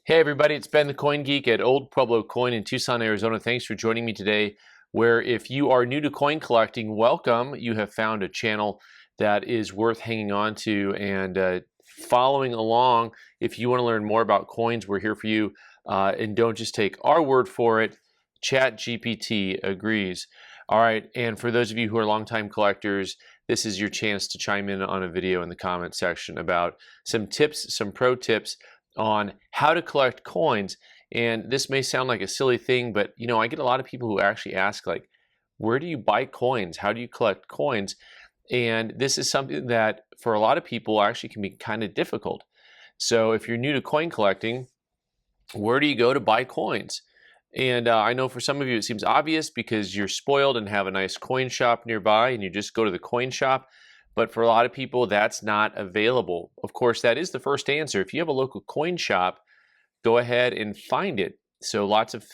Hey everybody, it's Ben the Coin Geek at Old Pueblo Coin in Tucson, Arizona. Thanks for joining me today, where if you are new to coin collecting, welcome. You have found a channel that is worth hanging on to and following along. If you want to learn more about coins, we're here for you. And don't just take our word for it. ChatGPT agrees. All right, and for those of you who are longtime collectors, this is your chance to chime in on a video in the comment section about some tips, some pro tips on how to collect coins. And this may sound like a silly thing, but I get a lot of people who actually ask, like, where do you buy coins? How do you collect coins? And this is something that for a lot of people actually can be kind of difficult. So if you're new to coin collecting, where do you go to buy coins? And I know for some of you it seems obvious because you're spoiled and have a nice coin shop nearby and you just go to the coin shop. But for a lot of people, that's not available. Of course, that is the first answer. If you have a local coin shop, go ahead and find it. So lots of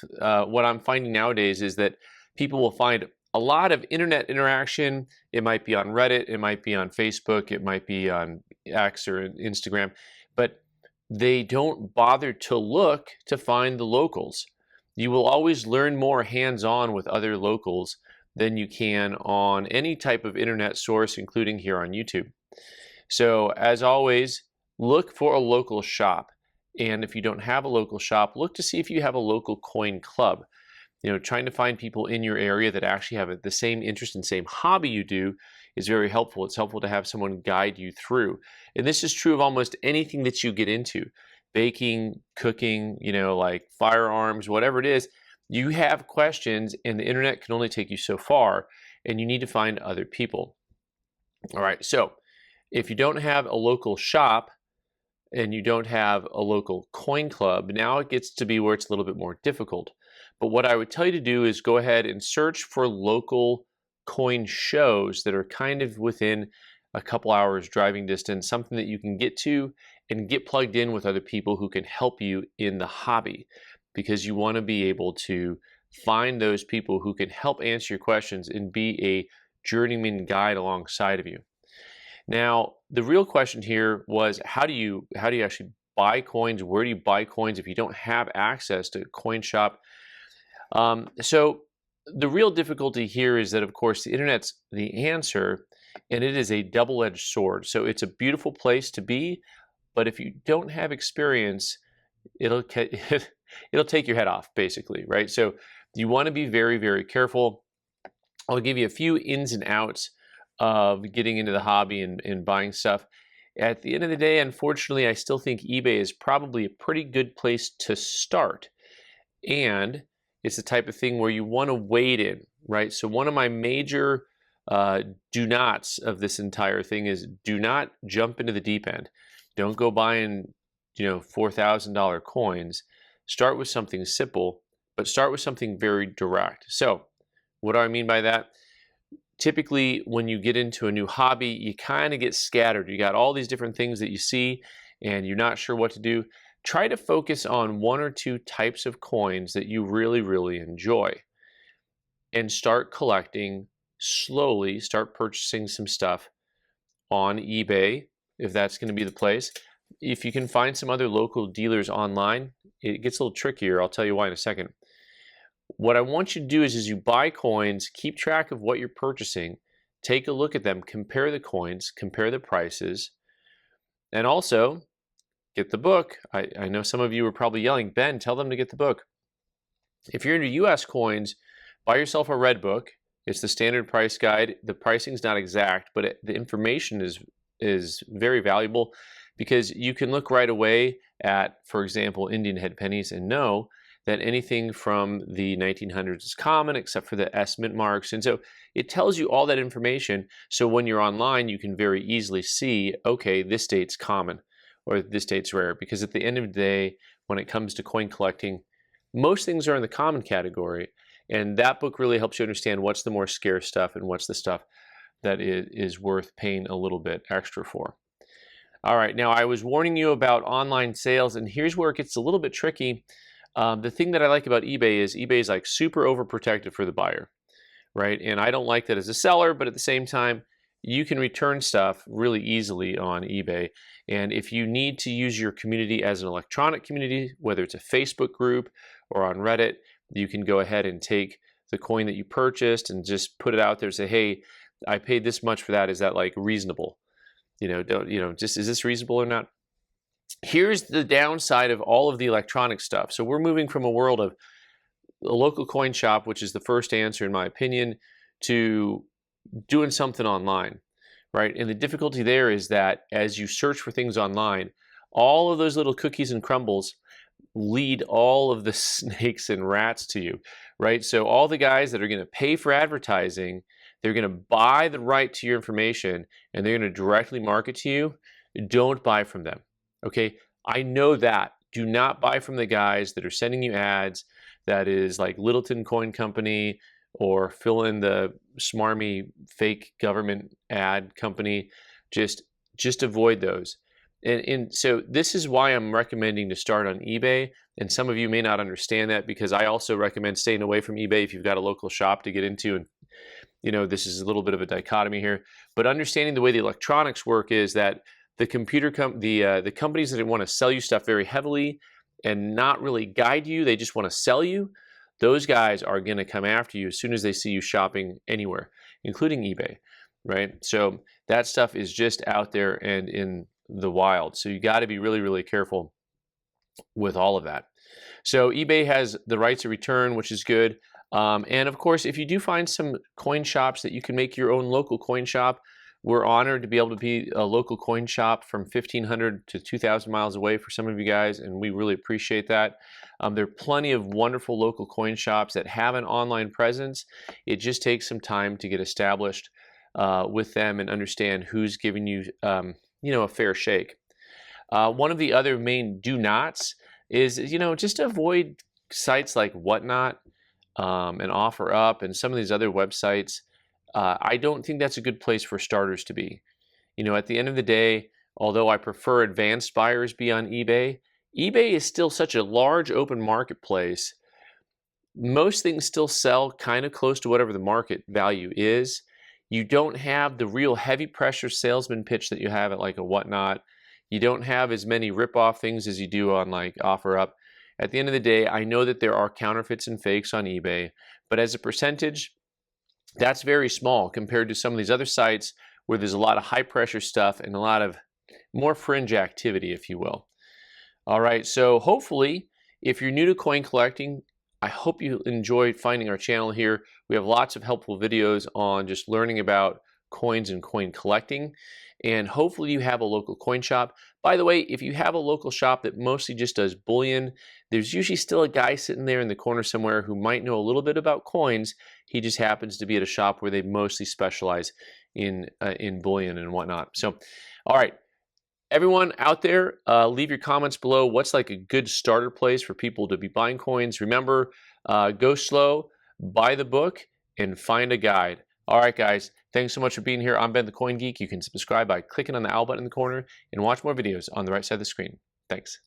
what I'm finding nowadays is that people will find a lot of internet interaction. It might be on Reddit, it might be on Facebook, it might be on X or Instagram, but they don't bother to look to find the locals. You will always learn more hands-on with other locals than you can on any type of internet source, including here on YouTube. So as always, look for a local shop. And if you don't have a local shop, look to see if you have a local coin club. Trying to find people in your area that actually have the same interest and same hobby you do is very helpful. It's helpful to have someone guide you through. And this is true of almost anything that you get into. Baking, cooking, like firearms, whatever it is. You have questions and the internet can only take you so far and you need to find other people. All right, so if you don't have a local shop and you don't have a local coin club, now it gets to be where it's a little bit more difficult. But what I would tell you to do is go ahead and search for local coin shows that are kind of within a couple hours driving distance, something that you can get to and get plugged in with other people who can help you in the hobby, because you want to be able to find those people who can help answer your questions and be a journeyman guide alongside of you. Now, the real question here was how do you actually buy coins? Where do you buy coins if you don't have access to a coin shop? So the real difficulty here is that, of course, the internet's the answer, and it is a double-edged sword. So it's a beautiful place to be, but if you don't have experience, it'll take your head off, basically, right? So you want to be very, very careful. I'll give you a few ins and outs of getting into the hobby and buying stuff. At the end of the day, unfortunately, I still think eBay is probably a pretty good place to start. And it's the type of thing where you want to wade in, right? So one of my major do nots of this entire thing is do not jump into the deep end. Don't go buying, $4,000 coins. Start with something simple, but start with something very direct. So what do I mean by that? Typically, when you get into a new hobby, you kind of get scattered. You got all these different things that you see and you're not sure what to do. Try to focus on one or two types of coins that you really, really enjoy and start collecting slowly. Start purchasing some stuff on eBay, if that's going to be the place. If you can find some other local dealers online, it gets a little trickier. I'll tell you why in a second. What I want you to do is as you buy coins, keep track of what you're purchasing, take a look at them, compare the coins, compare the prices, and also get the book. I know some of you are probably yelling, Ben, tell them to get the book. If you're into US coins, buy yourself a red book. It's the standard price guide. The pricing's not exact, but the information is very valuable because you can look right away at, for example, Indian head pennies and know that anything from the 1900s is common except for the S mint marks. And so it tells you all that information. So when you're online, you can very easily see, okay, this date's common or this date's rare. Because at the end of the day, when it comes to coin collecting, most things are in the common category. And that book really helps you understand what's the more scarce stuff and what's the stuff that is worth paying a little bit extra for. All right, now I was warning you about online sales, and here's where it gets a little bit tricky. The thing that I like about eBay is like super overprotective for the buyer, right? And I don't like that as a seller, but at the same time, you can return stuff really easily on eBay. And if you need to use your community as an electronic community, whether it's a Facebook group or on Reddit, you can go ahead and take the coin that you purchased and just put it out there and say, hey, I paid this much for that. Is that like reasonable? Just is this reasonable or not? Here's the downside of all of the electronic stuff. So we're moving from a world of a local coin shop, which is the first answer in my opinion, to doing something online, right? And the difficulty there is that as you search for things online, all of those little cookies and crumbles lead all of the snakes and rats to you, right? So all the guys that are going to pay for advertising, they're going to buy the right to your information and they're going to directly market to you. Don't buy from them, okay? I know that. Do not buy from the guys that are sending you ads that is like Littleton Coin Company or fill in the smarmy fake government ad company. Just avoid those. And so this is why I'm recommending to start on eBay. And some of you may not understand that, because I also recommend staying away from eBay if you've got a local shop to get into. And this is a little bit of a dichotomy here. But understanding the way the electronics work is that the the companies that want to sell you stuff very heavily and not really guide you, they just want to sell you. Those guys are going to come after you as soon as they see you shopping anywhere, including eBay, right? So that stuff is just out there and in the wild. So you got to be really, really careful with all of that. So eBay has the rights of return, which is good. And of course, if you do find some coin shops that you can make your own local coin shop, we're honored to be able to be a local coin shop from 1,500 to 2,000 miles away for some of you guys, and we really appreciate that. There are plenty of wonderful local coin shops that have an online presence. It just takes some time to get established with them and understand who's giving you, a fair shake. One of the other main do nots is, just avoid sites like Whatnot and OfferUp and some of these other websites. I don't think that's a good place for starters to be. At the end of the day, although I prefer advanced buyers be on eBay, eBay is still such a large open marketplace. Most things still sell kind of close to whatever the market value is. You don't have the real heavy pressure salesman pitch that you have at like a Whatnot. You don't have as many rip-off things as you do on like OfferUp. At the end of the day, I know that there are counterfeits and fakes on eBay, but as a percentage, that's very small compared to some of these other sites where there's a lot of high pressure stuff and a lot of more fringe activity, if you will. All right, so hopefully, if you're new to coin collecting, I hope you enjoyed finding our channel here. We have lots of helpful videos on just learning about coins and coin collecting. And hopefully you have a local coin shop. By the way, if you have a local shop that mostly just does bullion, there's usually still a guy sitting there in the corner somewhere who might know a little bit about coins. He just happens to be at a shop where they mostly specialize in bullion and whatnot. So, all right, everyone out there, leave your comments below. What's like a good starter place for people to be buying coins? Remember, go slow, buy the book, and find a guide. All right, guys, thanks so much for being here. I'm Ben the Coin Geek. You can subscribe by clicking on the owl button in the corner and watch more videos on the right side of the screen. Thanks.